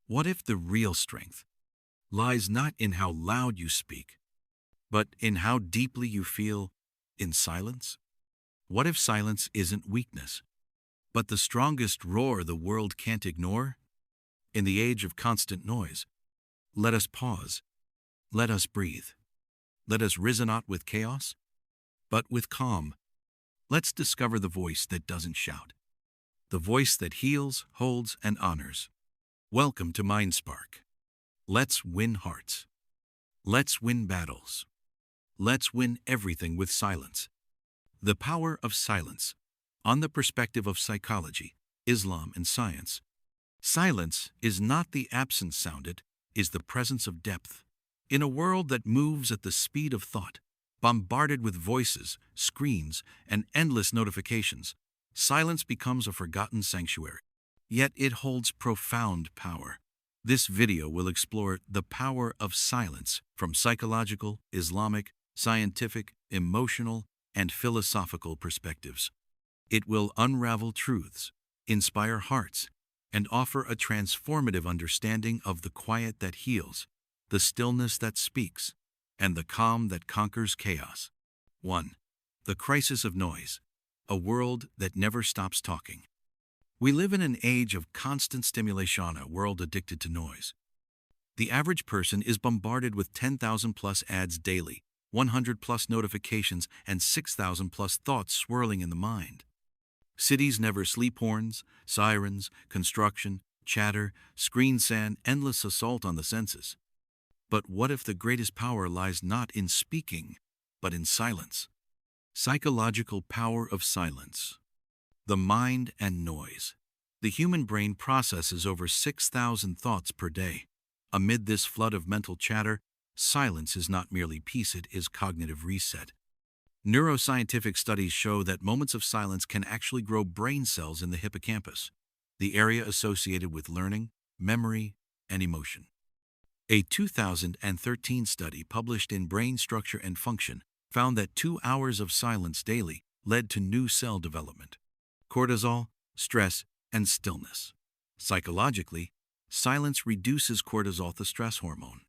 What if the real strength lies not in how loud you speak, but in how deeply you feel in silence? What if silence isn't weakness, but the strongest roar the world can't ignore? In the age of constant noise, let us pause, let us breathe, let us reason not with chaos, but with calm. Let's discover the voice that doesn't shout, the voice that heals, holds, and honors. Welcome to MindSpark. Let's win hearts. Let's win battles. Let's win everything with silence. The power of silence, on the perspective of psychology, Islam, and science. Silence is not the absence sound, it is the presence of depth. In a world that moves at the speed of thought, bombarded with voices, screens, and endless notifications, silence becomes a forgotten sanctuary. Yet it holds profound power. This video will explore the power of silence from psychological, Islamic, scientific, emotional, and philosophical perspectives. It will unravel truths, inspire hearts, and offer a transformative understanding of the quiet that heals, the stillness that speaks, and the calm that conquers chaos. 1. The crisis of noise, a world that never stops talking. We live in an age of constant stimulation, a world addicted to noise. The average person is bombarded with 10,000 plus ads daily, 100 plus notifications, and 6,000 plus thoughts swirling in the mind. Cities never sleep, horns, sirens, construction, chatter, screen sand, endless assault on the senses. But what if the greatest power lies not in speaking, but in silence? Psychological power of silence. The mind and noise. The human brain processes over 6,000 thoughts per day. Amid this flood of mental chatter, silence is not merely peace, it is cognitive reset. Neuroscientific studies show that moments of silence can actually grow brain cells in the hippocampus, the area associated with learning, memory, and emotion. A 2013 study published in Brain Structure and Function found that 2 hours of silence daily led to new cell development, cortisol, stress, and stillness. Psychologically, silence reduces cortisol, the stress hormone.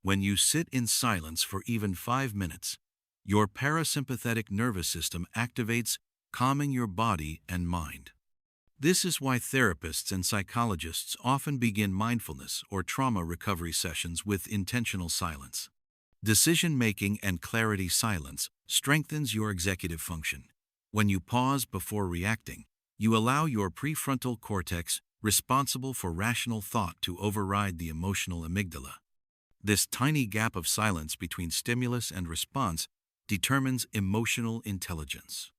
When you sit in silence for even 5 minutes, your parasympathetic nervous system activates, calming your body and mind. This is why therapists and psychologists often begin mindfulness or trauma recovery sessions with intentional silence. Decision-making and clarity. Silence strengthens your executive function. When you pause before reacting, you allow your prefrontal cortex, responsible for rational thought, to override the emotional amygdala. This tiny gap of silence between stimulus and response determines emotional intelligence.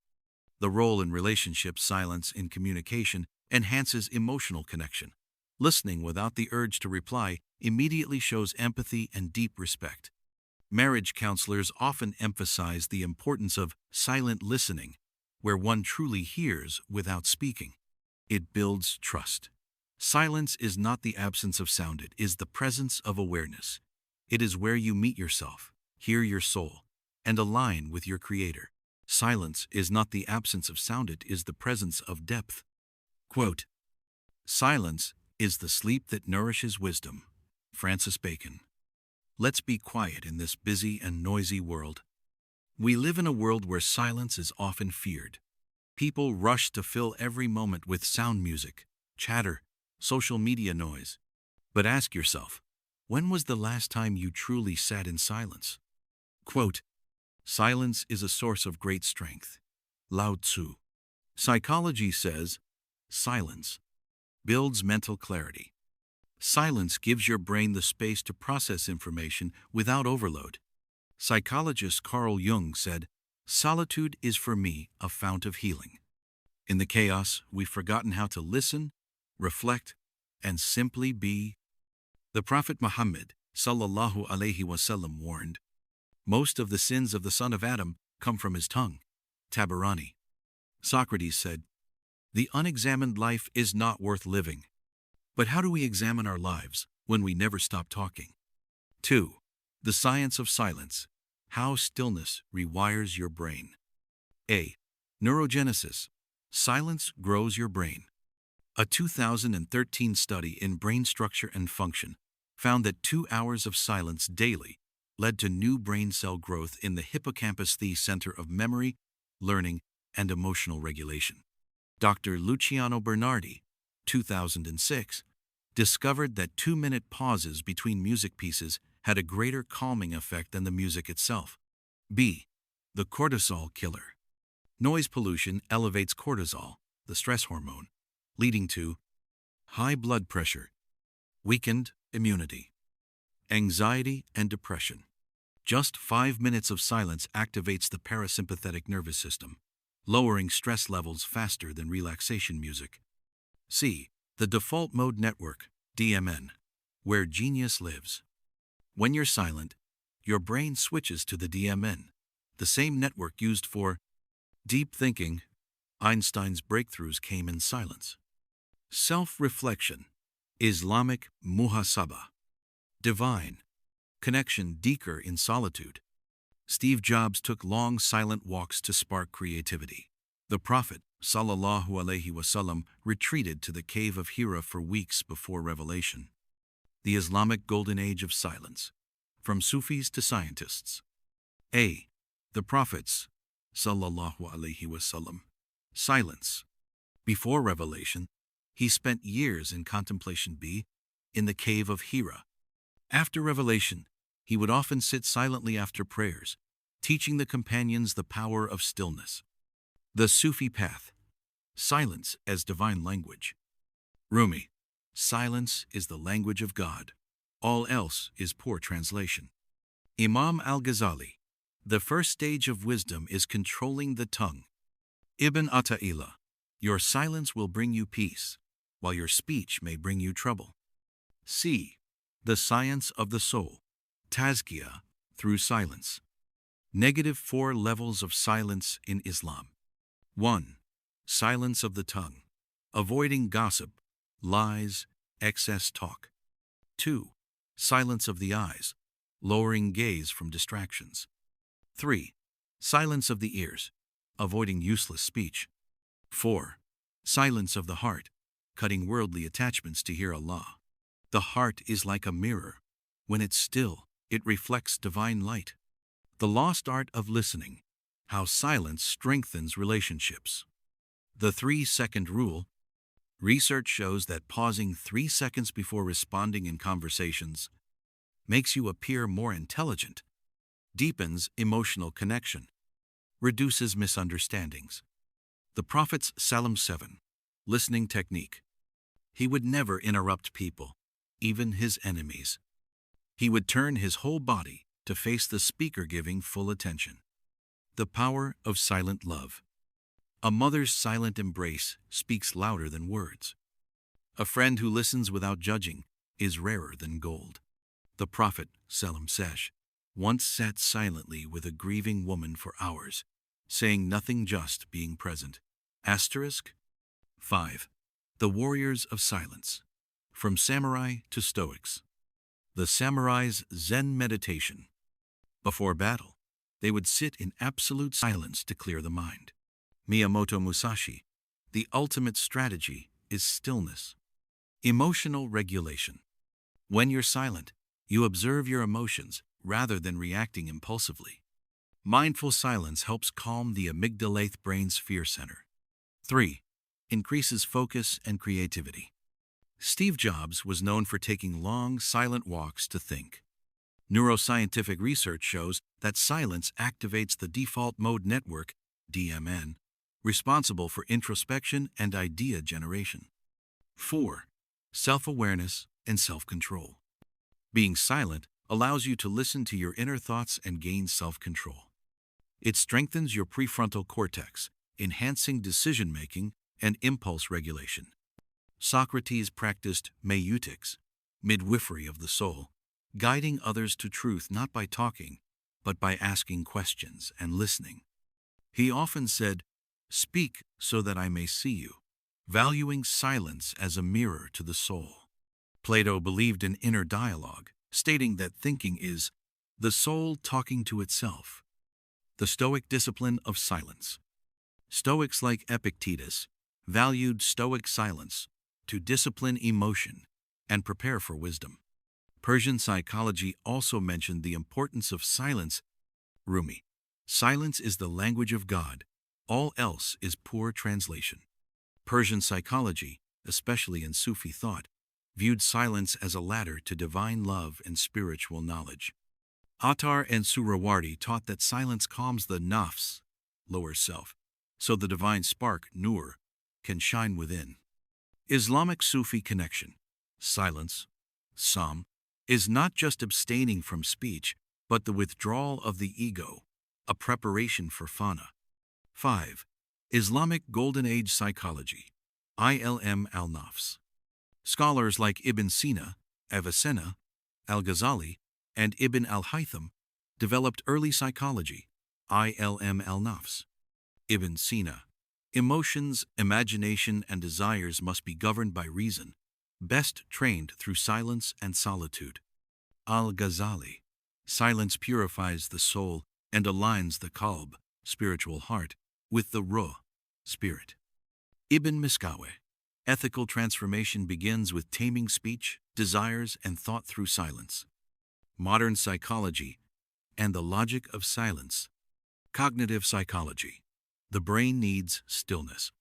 The role in relationships. Silence in communication enhances emotional connection. Listening without the urge to reply immediately shows empathy and deep respect. Marriage counselors often emphasize the importance of silent listening, where one truly hears without speaking. It builds trust. Silence is not the absence of sound, it is the presence of awareness. It is where you meet yourself, hear your soul, and align with your Creator. Silence is not the absence of sound, it is the presence of depth. Quote, "Silence is the sleep that nourishes wisdom." Francis Bacon. Let's be quiet in this busy and noisy world. We live in a world where silence is often feared. People rush to fill every moment with sound, music, chatter, social media noise. But ask yourself, when was the last time you truly sat in silence? Quote, "Silence is a source of great strength." Lao Tzu. Psychology says, silence builds mental clarity. Silence gives your brain the space to process information without overload. Psychologist Carl Jung said, "Solitude is for me a fount of healing." In the chaos, we've forgotten how to listen, reflect, and simply be. The Prophet Muhammad, sallallahu alaihi wasallam, warned, "Most of the sins of the son of Adam come from his tongue." Tabarani. Socrates said, "The unexamined life is not worth living." But how do we examine our lives when we never stop talking? 2. The science of silence. How stillness rewires your brain. A. Neurogenesis. Silence grows your brain. A 2013 study in brain structure and function found that 2 hours of silence daily led to new brain cell growth in the hippocampus, the center of memory, learning, and emotional regulation. Dr. Luciano Bernardi, 2006, discovered that 2-minute pauses between music pieces had a greater calming effect than the music itself. B. The cortisol killer. Noise pollution elevates cortisol, the stress hormone, leading to high blood pressure, weakened immunity, anxiety, and depression. Just 5 minutes of silence activates the parasympathetic nervous system, lowering stress levels faster than relaxation music. C. The default mode network, DMN, where genius lives. When you're silent, your brain switches to the DMN, the same network used for deep thinking. Einstein's breakthroughs came in silence. Self-reflection, Islamic muhasabah. Divine connection, deeper in solitude. Steve Jobs took long silent walks to spark creativity. The Prophet, sallallahu alaihi wasallam, retreated to the cave of Hira for weeks before revelation. The Islamic golden age of silence, from Sufis to scientists. A. The Prophets, sallallahu alaihi wasallam. Silence. Before revelation, he spent years in contemplation. B. In the cave of Hira. After revelation, he would often sit silently after prayers, teaching the companions the power of stillness. The Sufi path. Silence as divine language. Rumi. Silence is the language of God. All else is poor translation. Imam al-Ghazali. The first stage of wisdom is controlling the tongue. Ibn Ata'illah. Your silence will bring you peace, while your speech may bring you trouble. C. The science of the soul. Tazkiyah through silence. -4 levels of silence in Islam. 1. Silence of the tongue. Avoiding gossip, lies, excess talk. 2. Silence of the eyes. Lowering gaze from distractions. 3. Silence of the ears. Avoiding useless speech. 4. Silence of the heart. Cutting worldly attachments to hear Allah. The heart is like a mirror. When it's still, it reflects divine light. The lost art of listening. How silence strengthens relationships. The 3-second rule. Research shows that pausing 3 seconds before responding in conversations makes you appear more intelligent, deepens emotional connection, reduces misunderstandings. The Prophet's Salam 7. Listening technique. He would never interrupt people, even his enemies. He would turn his whole body to face the speaker, giving full attention. The power of silent love. A mother's silent embrace speaks louder than words. A friend who listens without judging is rarer than gold. The Prophet, Salam Sesh, once sat silently with a grieving woman for hours, saying nothing, just being present. Asterisk. 5. The warriors of silence. From samurai to stoics. The samurai's Zen meditation. Before battle, they would sit in absolute silence to clear the mind. Miyamoto Musashi. The ultimate strategy is stillness. Emotional regulation. When you're silent, you observe your emotions rather than reacting impulsively. Mindful silence helps calm the amygdalate brain's fear center. 3. Increases focus and creativity. Steve Jobs was known for taking long, silent walks to think. Neuroscientific research shows that silence activates the default mode network, DMN, responsible for introspection and idea generation. 4. Self-awareness and self-control. Being silent allows you to listen to your inner thoughts and gain self-control. It strengthens your prefrontal cortex, enhancing decision-making and impulse regulation. Socrates practiced meutics, midwifery of the soul, guiding others to truth not by talking, but by asking questions and listening. He often said, "Speak so that I may see you," valuing silence as a mirror to the soul. Plato believed in inner dialogue, stating that thinking is the soul talking to itself. The Stoic discipline of silence. Stoics like Epictetus valued Stoic silence, to discipline emotion and prepare for wisdom. Persian psychology also mentioned the importance of silence. Rumi: silence is the language of God, all else is poor translation. Persian psychology, especially in Sufi thought, viewed silence as a ladder to divine love and spiritual knowledge. Attar and Surawardi taught that silence calms the nafs, lower self, so the divine spark, nur, can shine within. Islamic Sufi connection. Silence, sam, is not just abstaining from speech, but the withdrawal of the ego, a preparation for fana. 5. Islamic Golden Age Psychology. Ilm al-Nafs. Scholars like Ibn Sina, Avicenna, al-Ghazali, and Ibn al-Haytham developed early psychology, Ilm al-Nafs. Ibn Sina: emotions, imagination, and desires must be governed by reason, best trained through silence and solitude. Al-Ghazali: silence purifies the soul and aligns the qalb, spiritual heart, with the ruh, spirit. Ibn Miskaweh: ethical transformation begins with taming speech, desires, and thought through silence. Modern psychology and the logic of silence. Cognitive psychology. The brain needs stillness.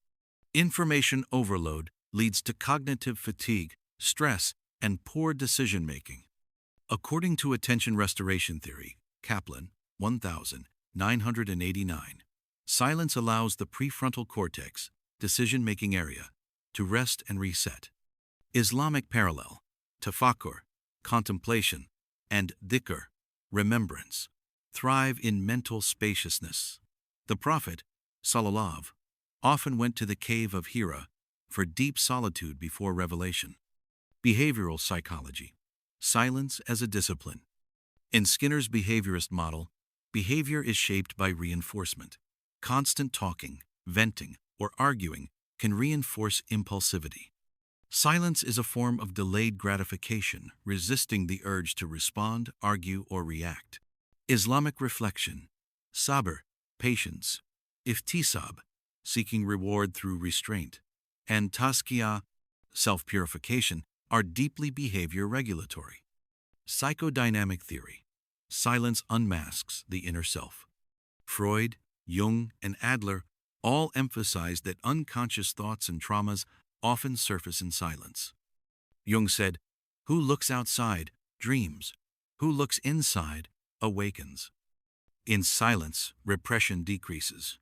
Information overload leads to cognitive fatigue, stress, and poor decision-making. According to attention restoration theory, Kaplan, 1989, silence allows the prefrontal cortex, decision-making area, to rest and reset. Islamic parallel. Tafakkur, contemplation, and dhikr, remembrance, thrive in mental spaciousness. The Prophet, sallallahu, often went to the cave of Hira for deep solitude before revelation. Behavioral psychology. Silence as a discipline. In Skinner's behaviorist model, behavior is shaped by reinforcement. Constant talking, venting, or arguing can reinforce impulsivity. Silence is a form of delayed gratification, resisting the urge to respond, argue, or react. Islamic reflection. Sabr, patience. Iftisab, seeking reward through restraint. And tazkiyah, self-purification, are deeply behavior regulatory. Psychodynamic theory. Silence unmasks the inner self. Freud, Jung, and Adler all emphasized that unconscious thoughts and traumas often surface in silence. Jung said, "Who looks outside dreams. Who looks inside awakens." In silence, repression decreases,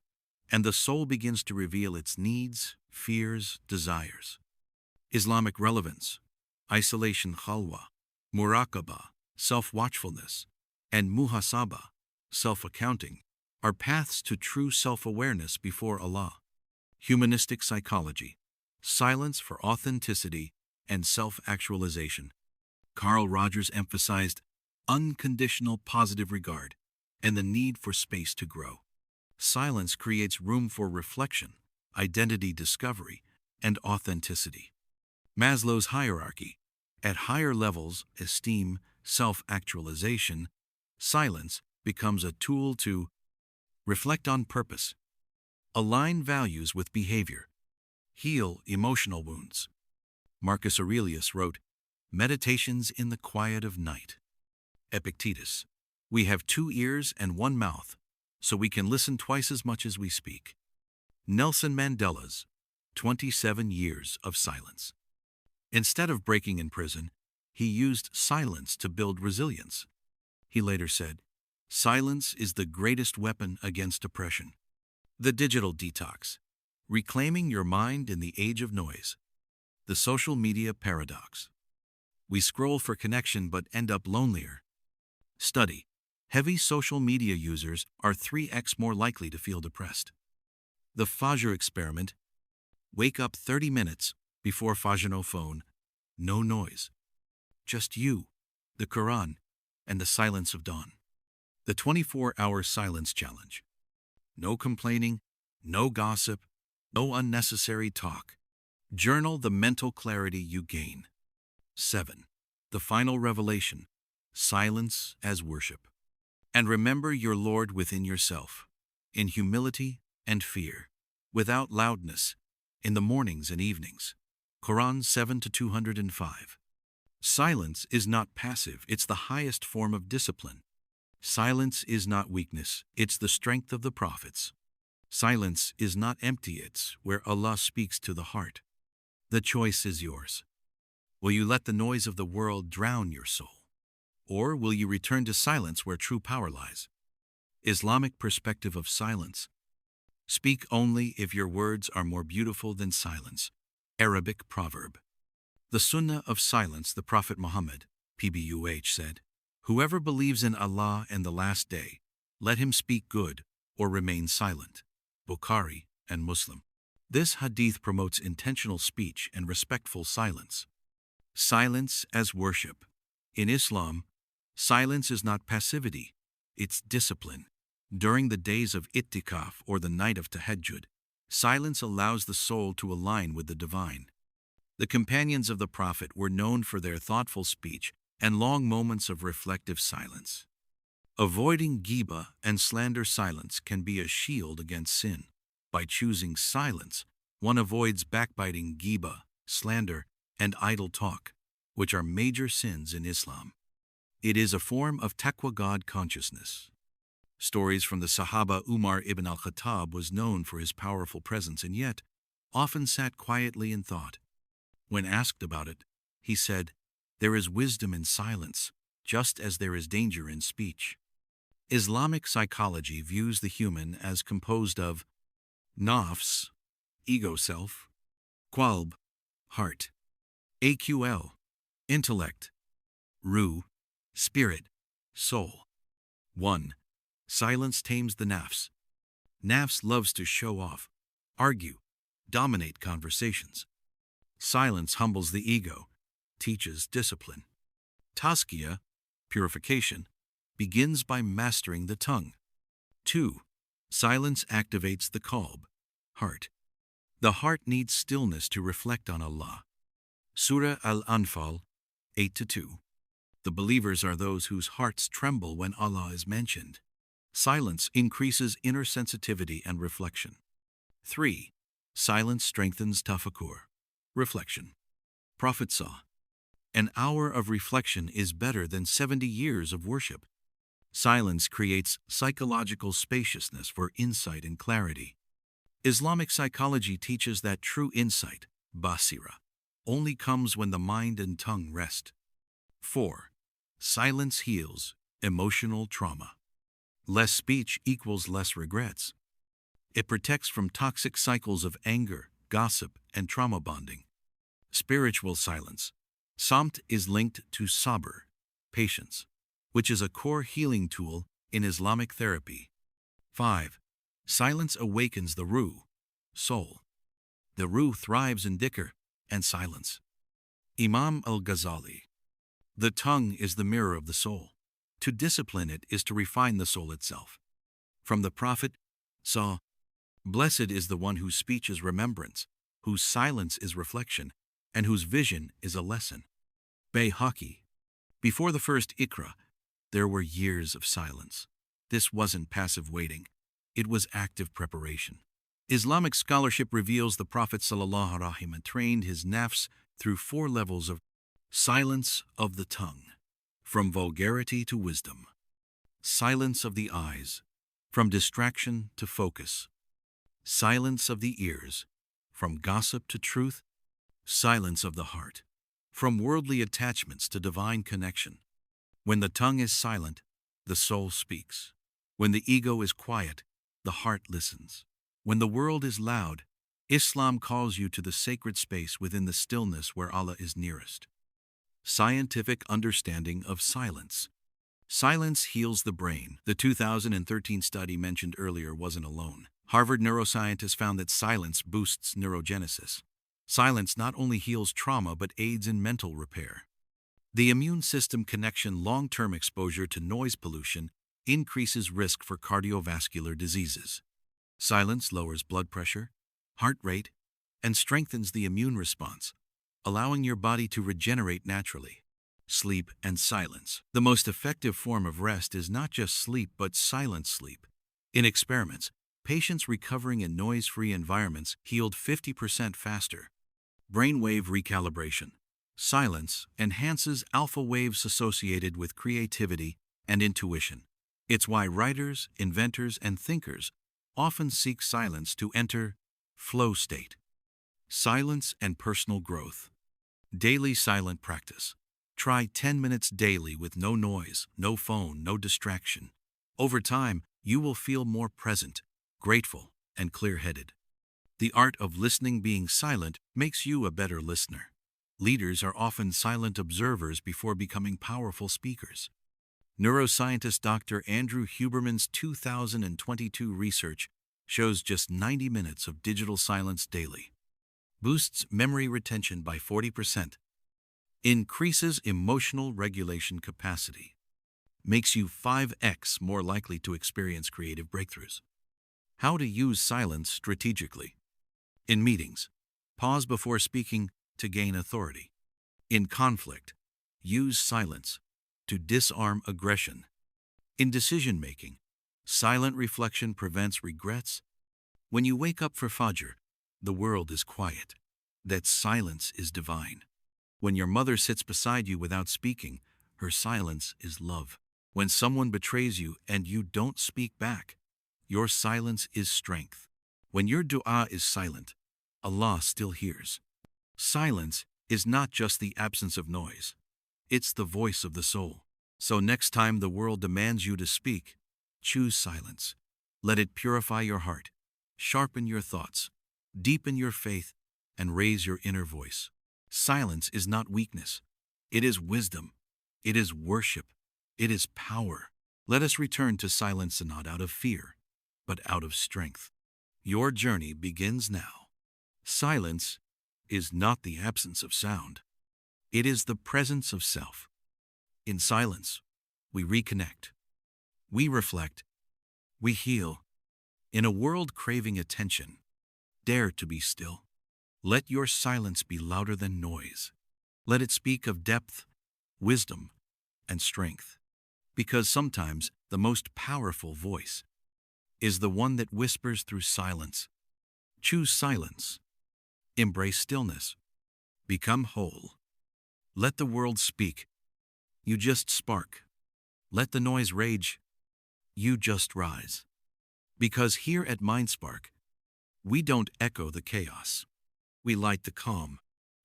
and the soul begins to reveal its needs, fears, desires. Islamic relevance. Isolation khalwa, muraqabah, self-watchfulness, and muhasabah, self-accounting, are paths to true self-awareness before Allah. Humanistic psychology. Silence for authenticity and self-actualization. Carl Rogers emphasized unconditional positive regard and the need for space to grow. Silence creates room for reflection, identity discovery, and authenticity. Maslow's hierarchy. At higher levels, esteem, self-actualization, silence becomes a tool to reflect on purpose, align values with behavior, heal emotional wounds. Marcus Aurelius wrote, "Meditations in the quiet of night." Epictetus: "We have 2 ears and 1 mouth, so we can listen twice as much as we speak." Nelson Mandela's 27 years of silence. Instead of breaking in prison, he used silence to build resilience. He later said, "Silence is the greatest weapon against oppression." The digital detox. Reclaiming your mind in the age of noise. The social media paradox. We scroll for connection but end up lonelier. Study. Heavy social media users are 3x more likely to feel depressed. The Fajr experiment. Wake up 30 minutes before Fajr, no phone, no noise. Just you, the Qur'an, and the silence of dawn. The 24-hour silence challenge. No complaining, no gossip, no unnecessary talk. Journal the mental clarity you gain. 7. The final revelation. Silence as worship. And remember your Lord within yourself, in humility and fear, without loudness, in the mornings and evenings. Qur'an 7 to 205. Silence is not passive, it's the highest form of discipline. Silence is not weakness, it's the strength of the prophets. Silence is not empty, it's where Allah speaks to the heart. The choice is yours. Will you let the noise of the world drown your soul? Or will you return to silence where true power lies? Islamic perspective of silence. Speak only if your words are more beautiful than silence. Arabic proverb. The Sunnah of silence, the Prophet Muhammad, PBUH, said, "Whoever believes in Allah and the Last Day, let him speak good or remain silent." Bukhari and Muslim. This hadith promotes intentional speech and respectful silence. Silence as worship. In Islam, silence is not passivity, it's discipline. During the days of ittikaf or the night of tahajjud, silence allows the soul to align with the divine. The companions of the Prophet were known for their thoughtful speech and long moments of reflective silence. Avoiding ghibah and slander. Silence can be a shield against sin. By choosing silence, one avoids backbiting, ghibah, slander, and idle talk, which are major sins in Islam. It is a form of taqwa, God consciousness. Stories from the Sahaba. Umar ibn al-Khattab was known for his powerful presence and yet often sat quietly in thought. When asked about it, he said, "There is wisdom in silence, just as there is danger in speech." Islamic psychology views the human as composed of nafs, ego self, qalb, heart, aql, intellect, ruh, spirit, soul. 1. Silence tames the nafs. Nafs loves to show off, argue, dominate conversations. Silence humbles the ego, teaches discipline. Tazkiyah, purification, begins by mastering the tongue. 2. Silence activates the qalb, heart. The heart needs stillness to reflect on Allah. Surah Al-Anfal 8-2. The believers are those whose hearts tremble when Allah is mentioned. Silence increases inner sensitivity and reflection. 3. Silence strengthens tafakkur, reflection. Prophet saw, "An hour of reflection is better than 70 years of worship." Silence creates psychological spaciousness for insight and clarity. Islamic psychology teaches that true insight, basira, only comes when the mind and tongue rest. 4. Silence heals emotional trauma. Less speech equals less regrets. It protects from toxic cycles of anger, gossip, and trauma bonding. Spiritual silence. Samt is linked to Sabr, patience, which is a core healing tool in Islamic therapy. 5. Silence awakens the ruh, soul. The ruh thrives in dhikr and silence. Imam al-Ghazali. The tongue is the mirror of the soul. To discipline it is to refine the soul itself. From the Prophet saw, "Blessed is the one whose speech is remembrance, whose silence is reflection, and whose vision is a lesson." Bayhaqi. Before the first Iqra, there were years of silence. This wasn't passive waiting. It was active preparation. Islamic scholarship reveals the Prophet ﷺ trained his nafs through 4 levels of silence of the tongue, from vulgarity to wisdom. Silence of the eyes, from distraction to focus. Silence of the ears, from gossip to truth. Silence of the heart, from worldly attachments to divine connection. When the tongue is silent, the soul speaks. When the ego is quiet, the heart listens. When the world is loud, Islam calls you to the sacred space within the stillness where Allah is nearest. Scientific understanding of silence. Silence heals the brain. The 2013 study mentioned earlier wasn't alone. Harvard neuroscientists found that silence boosts neurogenesis. Silence not only heals trauma but aids in mental repair. The immune system connection. Long-term exposure to noise pollution increases risk for cardiovascular diseases. Silence lowers blood pressure, heart rate, and strengthens the immune response, allowing your body to regenerate naturally. Sleep and silence. The most effective form of rest is not just sleep but silent sleep. In experiments, patients recovering in noise-free environments healed 50% faster. Brainwave recalibration. Silence enhances alpha waves associated with creativity and intuition. It's why writers, inventors, and thinkers often seek silence to enter flow state. Silence and personal growth. Daily silent practice. Try 10 minutes daily with no noise, no phone, no distraction. Over time, you will feel more present, grateful, and clear-headed. The art of listening being silent makes you a better listener. Leaders are often silent observers before becoming powerful speakers. Neuroscientist Dr. Andrew Huberman's 2022 research shows just 90 minutes of digital silence daily boosts memory retention by 40%, increases emotional regulation capacity, makes you 5x more likely to experience creative breakthroughs. How to use silence strategically. In meetings, pause before speaking to gain authority. In conflict, use silence to disarm aggression. In decision-making, silent reflection prevents regrets. When you wake up for Fajr, the world is quiet. That silence is divine. When your mother sits beside you without speaking, her silence is love. When someone betrays you and you don't speak back, your silence is strength. When your dua is silent, Allah still hears. Silence is not just the absence of noise. It's the voice of the soul. So next time the world demands you to speak, choose silence. Let it purify your heart, sharpen your thoughts, deepen your faith, and raise your inner voice. Silence is not weakness. It is wisdom. It is worship. It is power. Let us return to silence not out of fear, but out of strength. Your journey begins now. Silence is not the absence of sound. It is the presence of self. In silence, we reconnect. We reflect. We heal. In a world craving attention, dare to be still. Let your silence be louder than noise. Let it speak of depth, wisdom, and strength. Because sometimes the most powerful voice is the one that whispers through silence. Choose silence. Embrace stillness. Become whole. Let the world speak. You just spark. Let the noise rage. You just rise. Because here at MindSpark, we don't echo the chaos. We light the calm.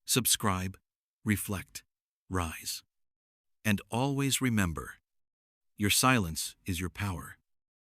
Subscribe, reflect, rise. And always remember, your silence is your power.